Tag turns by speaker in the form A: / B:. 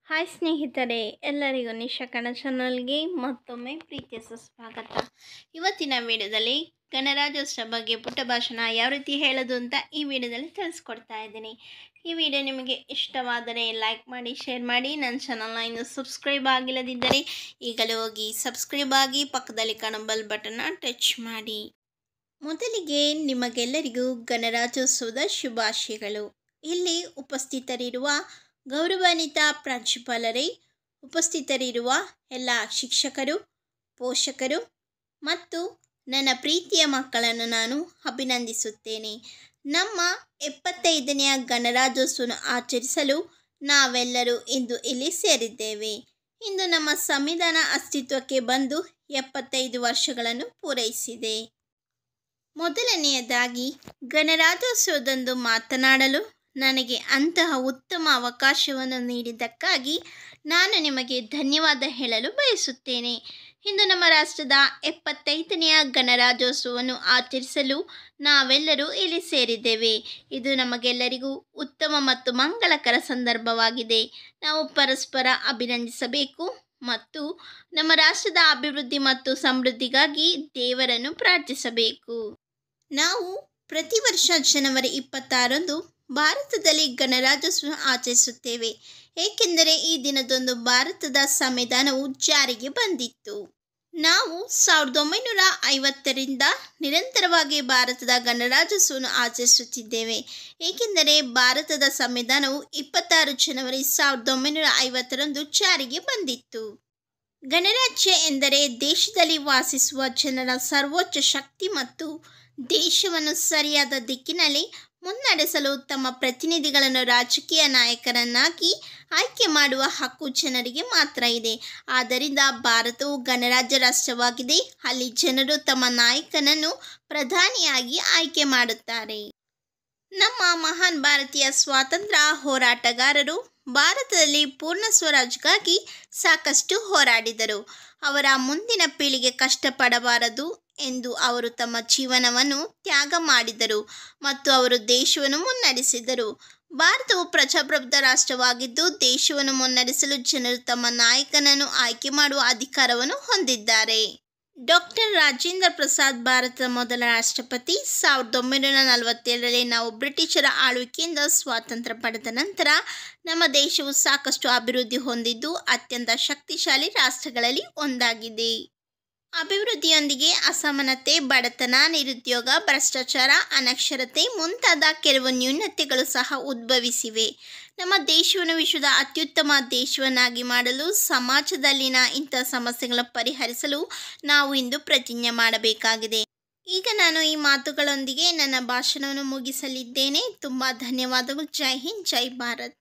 A: Hi ಸ್ನೇಹಿತರೆ, ಎಲ್ಲರಿಗೂ ನಿಶಾ ಕನ್ನಡ ಚಾನಲ್ಗೆ ಮತ್ತೊಮ್ಮೆ ಪ್ರೀತಿಯ ಸುಸ್ವಾಗತ. ಇವತ್ತಿನ ವಿಡಿಯೋದಲ್ಲಿ ಗಣರಾಜ್ಯೋತ್ಸವ ಬಗ್ಗೆ ಪುಟ್ಟ ಭಾಷಣ ಯಾವ ರೀತಿ ಹೇಳೋದು ಅಂತ ಈ ವಿಡಿಯೋದಲ್ಲಿ ತಿಳಿಸ್ಕೊಡ್ತಾ ಇದ್ದೀನಿ. ಈ ವಿಡಿಯೋ ನಿಮಗೆ ಇಷ್ಟವಾದರೆ ಲೈಕ್ ಮಾಡಿ, ಶೇರ್ ಮಾಡಿ. ನನ್ನ ಚಾನಲ್ನ ಇನ್ನೂ ಸಬ್ಸ್ಕ್ರೈಬ್ ಆಗಿಲ್ಲದಿದ್ದರೆ ಈಗಲೇ ಹೋಗಿ ಸಬ್ಸ್ಕ್ರೈಬ್ ಆಗಿ, ಪಕ್ಕದಲ್ಲಿ ಕಾಣೋ ಬೆಲ್ ಬಟನ್ನ ಟಚ್ ಮಾಡಿ. ಮೊದಲಿಗೆ ನಿಮಗೆಲ್ಲರಿಗೂ ಗಣರಾಜ್ಯೋತ್ಸವದ ಶುಭಾಶಯಗಳು. ಇಲ್ಲಿ ಉಪಸ್ಥಿತರಿರುವ ಗೌರವಾನ್ವಿತ ಪ್ರಾಂಶುಪಾಲರೇ, ಉಪಸ್ಥಿತರಿರುವ ಎಲ್ಲ ಶಿಕ್ಷಕರು, ಪೋಷಕರು ಮತ್ತು ನನ್ನ ಪ್ರೀತಿಯ ಮಕ್ಕಳನ್ನು ನಾನು ಅಭಿನಂದಿಸುತ್ತೇನೆ. ನಮ್ಮ 75ನೆಯ ಗಣರಾಜ್ಯೋತ್ಸವವನ್ನು ಆಚರಿಸಲು ನಾವೆಲ್ಲರೂ ಇಂದು ಇಲ್ಲಿ ಸೇರಿದ್ದೇವೆ. ಇಂದು ನಮ್ಮ ಸಂವಿಧಾನ ಅಸ್ತಿತ್ವಕ್ಕೆ ಬಂದು 75 ವರ್ಷಗಳನ್ನು ಪೂರೈಸಿದೆ. ಮೊದಲನೆಯದಾಗಿ ಗಣರಾಜ್ಯೋತ್ಸವದಂದು ಮಾತನಾಡಲು ನನಗೆ ಅಂತಹ ಉತ್ತಮ ಅವಕಾಶವನ್ನು ನೀಡಿದ್ದಕ್ಕಾಗಿ ನಾನು ನಿಮಗೆ ಧನ್ಯವಾದ ಹೇಳಲು ಬಯಸುತ್ತೇನೆ. ಇಂದು ನಮ್ಮ ರಾಷ್ಟ್ರದ 75ನೆಯ ಗಣರಾಜ್ಯೋತ್ಸವವನ್ನು ಆಚರಿಸಲು ನಾವೆಲ್ಲರೂ ಇಲ್ಲಿ ಸೇರಿದ್ದೇವೆ. ಇದು ನಮಗೆಲ್ಲರಿಗೂ ಉತ್ತಮ ಮತ್ತು ಮಂಗಳಕರ ಸಂದರ್ಭವಾಗಿದೆ. ನಾವು ಪರಸ್ಪರ ಅಭಿನಂದಿಸಬೇಕು ಮತ್ತು ನಮ್ಮ ರಾಷ್ಟ್ರದ ಅಭಿವೃದ್ಧಿ ಮತ್ತು ಸಮೃದ್ಧಿಗಾಗಿ ದೇವರನ್ನು ಪ್ರಾರ್ಥಿಸಬೇಕು. ನಾವು ಪ್ರತಿ ವರ್ಷ ಜನವರಿ 26ರಂದು ಭಾರತದಲ್ಲಿ ಗಣರಾಜ್ಯೋತ್ಸವ ಆಚರಿಸುತ್ತೇವೆ, ಏಕೆಂದರೆ ಈ ದಿನದಂದು ಭಾರತದ ಸಂವಿಧಾನವು ಜಾರಿಗೆ ಬಂದಿತ್ತು. ನಾವು 1950ರಿಂದ ನಿರಂತರವಾಗಿ ಭಾರತದ ಗಣರಾಜ್ಯೋತ್ಸವವನ್ನು ಆಚರಿಸುತ್ತಿದ್ದೇವೆ, ಏಕೆಂದರೆ ಭಾರತದ ಸಂವಿಧಾನವು 26 ಜನವರಿ 1950ರಂದು ಜಾರಿಗೆ ಬಂದಿತ್ತು. ಗಣರಾಜ್ಯ ಎಂದರೆ ದೇಶದಲ್ಲಿ ವಾಸಿಸುವ ಜನರ ಸರ್ವೋಚ್ಚ ಶಕ್ತಿ ಮತ್ತು ದೇಶವನ್ನು ಸರಿಯಾದ ದಿಕ್ಕಿನಲ್ಲಿ ಮುನ್ನಡೆಸಲು ತಮ್ಮ ಪ್ರತಿನಿಧಿಗಳನ್ನು ರಾಜಕೀಯ ನಾಯಕರನ್ನಾಗಿ ಆಯ್ಕೆ ಮಾಡುವ ಹಕ್ಕು ಜನರಿಗೆ ಮಾತ್ರ ಇದೆ. ಆದ್ದರಿಂದ ಭಾರತವು ಗಣರಾಜ್ಯ ರಾಷ್ಟ್ರವಾಗಿದೆ. ಅಲ್ಲಿ ಜನರು ತಮ್ಮ ನಾಯಕನನ್ನು ಪ್ರಧಾನಿಯಾಗಿ ಆಯ್ಕೆ ಮಾಡುತ್ತಾರೆ. ನಮ್ಮ ಮಹಾನ್ ಭಾರತೀಯ ಸ್ವಾತಂತ್ರ್ಯ ಹೋರಾಟಗಾರರು ಭಾರತದಲ್ಲಿ ಪೂರ್ಣ ಸ್ವರಾಜ್ಯಕ್ಕಾಗಿ ಸಾಕಷ್ಟು ಹೋರಾಡಿದರು. ಅವರ ಮುಂದಿನ ಪೀಳಿಗೆ ಕಷ್ಟಪಡಬಾರದು ಎಂದು ಅವರು ತಮ್ಮ ಜೀವನವನ್ನು ತ್ಯಾಗ ಮಾಡಿದರು ಮತ್ತು ಅವರು ದೇಶವನ್ನು ಮುನ್ನಡೆಸಿದರು. ಭಾರತವು ಪ್ರಜಾಪ್ರಭುತ್ವ ರಾಷ್ಟ್ರವಾಗಿದ್ದು, ದೇಶವನ್ನು ಮುನ್ನಡೆಸಲು ಜನರು ತಮ್ಮ ನಾಯಕನನ್ನು ಆಯ್ಕೆ ಮಾಡುವ ಅಧಿಕಾರವನ್ನು ಹೊಂದಿದ್ದಾರೆ. ಡಾಕ್ಟರ್ ರಾಜೇಂದ್ರ ಪ್ರಸಾದ್ ಭಾರತದ ಮೊದಲ ರಾಷ್ಟ್ರಪತಿ. 1947ರಲ್ಲಿ ನಾವು ಬ್ರಿಟಿಷರ ಆಳ್ವಿಕೆಯಿಂದ ಸ್ವಾತಂತ್ರ್ಯ ಪಡೆದ ನಂತರ ನಮ್ಮ ದೇಶವು ಸಾಕಷ್ಟು ಅಭಿವೃದ್ಧಿ ಹೊಂದಿದ್ದು ಅತ್ಯಂತ ಶಕ್ತಿಶಾಲಿ ರಾಷ್ಟ್ರಗಳಲ್ಲಿ ಒಂದಾಗಿದೆ. ಅಭಿವೃದ್ಧಿಯೊಂದಿಗೆ ಅಸಮಾನತೆ, ಬಡತನ, ನಿರುದ್ಯೋಗ, ಭ್ರಷ್ಟಾಚಾರ, ಅನಕ್ಷರತೆ ಮುಂತಾದ ಕೆಲವು ನ್ಯೂನತೆಗಳು ಸಹ ಉದ್ಭವಿಸಿವೆ. ನಮ್ಮ ದೇಶವನ್ನು ವಿಶ್ವದ ಅತ್ಯುತ್ತಮ ದೇಶವನ್ನಾಗಿ ಮಾಡಲು, ಸಮಾಜದಲ್ಲಿನ ಇಂಥ ಸಮಸ್ಯೆಗಳನ್ನು ಪರಿಹರಿಸಲು ನಾವು ಇಂದು ಪ್ರತಿಜ್ಞೆ ಮಾಡಬೇಕಾಗಿದೆ. ಈಗ ನಾನು ಈ ಮಾತುಗಳೊಂದಿಗೆ ನನ್ನ ಭಾಷಣವನ್ನು ಮುಗಿಸಲಿದ್ದೇನೆ. ತುಂಬ ಧನ್ಯವಾದಗಳು. ಜೈ ಹಿಂದ್, ಜೈ ಭಾರತ್.